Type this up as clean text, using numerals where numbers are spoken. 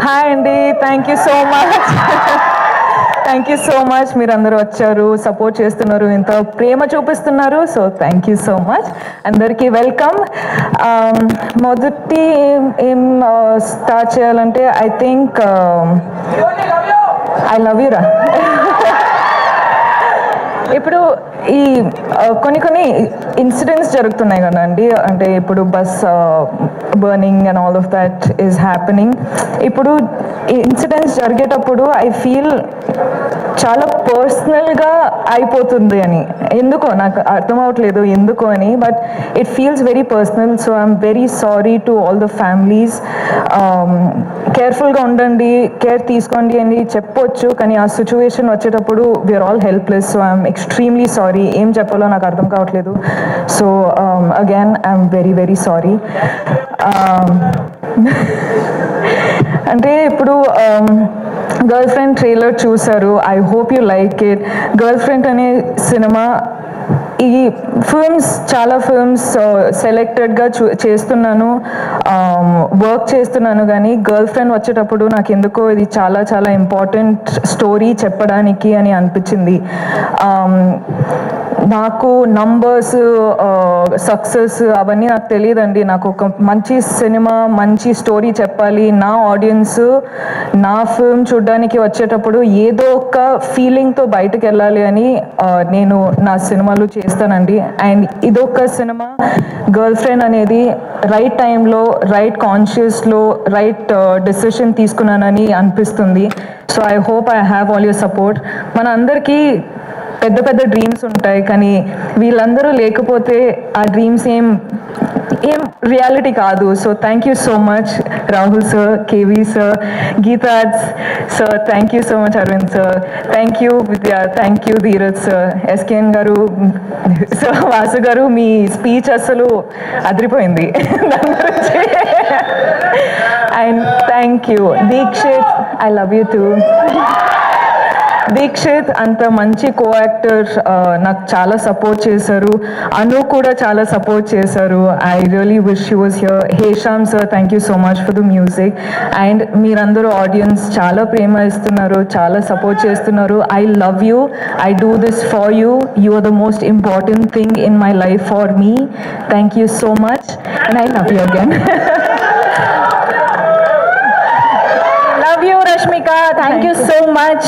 Hi అండి, thank you so much. Thank you so much. మీరందరూ వచ్చారు, సపోర్ట్ చేస్తున్నారు, ఇంత ప్రేమ చూపిస్తున్నారు. So thank you so much. అందరికీ వెల్కమ్. మొదటి ఏం స్టార్ట్ చేయాలంటే I think I love you రా. ఇప్పుడు ఈ కొన్ని ఇన్సిడెంట్స్ జరుగుతున్నాయి కదండి, అంటే ఇప్పుడు bus burning and all of that is happening. ఇప్పుడు ఇన్సిడెంట్స్ జరిగేటప్పుడు ఐ ఫీల్ చాలా పర్సనల్గా అయిపోతుంది అని. ఎందుకో నాకు అర్థం అవ్వట్లేదు ఎందుకో అని, but it feels very personal. So I'm very sorry to all the families. కేర్ఫుల్గా ఉండండి, కేర్ తీసుకోండి అని చెప్పొచ్చు, కానీ ఆ సిచ్యువేషన్ వచ్చేటప్పుడు we are all helpless. So I'm extremely sorry. ఏం చెప్పాలో నాకు అర్థం కావట్లేదు. So again I'm very very sorry. అంటే ఇప్పుడు గర్ల్ ఫ్రెండ్ ట్రైలర్ చూసారు. I hope you like it. Girlfriend అనే సినిమా, ఈ ఫిల్మ్స్ చాలా ఫిల్మ్స్ సెలెక్టెడ్గా చేస్తున్నాను, వర్క్ చేస్తున్నాను, కానీ గర్ల్ ఫ్రెండ్ వచ్చేటప్పుడు నాకు ఎందుకో ఇది చాలా చాలా ఇంపార్టెంట్ స్టోరీ చెప్పడానికి అని అనిపించింది. నాకు నంబర్స్, సక్సెస్ అవన్నీ నాకు తెలియదండి. నాకు ఒక మంచి సినిమా, మంచి స్టోరీ చెప్పాలి. నా ఆడియన్స్ నా ఫిల్మ్ చూడడానికి వచ్చేటప్పుడు ఏదో ఒక ఫీలింగ్తో బయటకు వెళ్ళాలి అని నేను నా సినిమాలు చేస్తానండి. అండ్ ఇదొక సినిమా. గర్ల్ ఫ్రెండ్ అనేది రైట్ టైంలో, రైట్ కాన్షియస్లో రైట్ డెసిషన్ తీసుకున్నానని అనిపిస్తుంది. So I hope I have all your support. మన అందరికీ పెద్ద పెద్ద డ్రీమ్స్ ఉంటాయి, కానీ వీళ్ళందరూ లేకపోతే ఆ డ్రీమ్స్ ఏం రియాలిటీ కాదు. So thank you so much Rahul sir, KV sir, గీతాజ్ sir, thank you so much Aravind sir, thank you Vidya, thank you Dheeraj sir, SKN గారు, సార్ వాసు గారు, మీ స్పీచ్ అసలు అదిరిపోయింది దాని గురించి. And thank you Deekshith, I love you too. Deekshith అంత మంచి కో యాక్టర్, నాకు చాలా సపోర్ట్ చేశారు. అను కూడా చాలా సపోర్ట్ చేశారు. I really wish you was here. Hesham sir, thank you so much for the music. And మీరందరూ ఆడియన్స్ చాలా ప్రేమ ఇస్తున్నారు, చాలా సపోర్ట్ చేస్తున్నారు. I love you. I do this for you. You are the most important thing in my life for me. Thank you so much and I love you again. Love you, Rashmika. Thank you so much.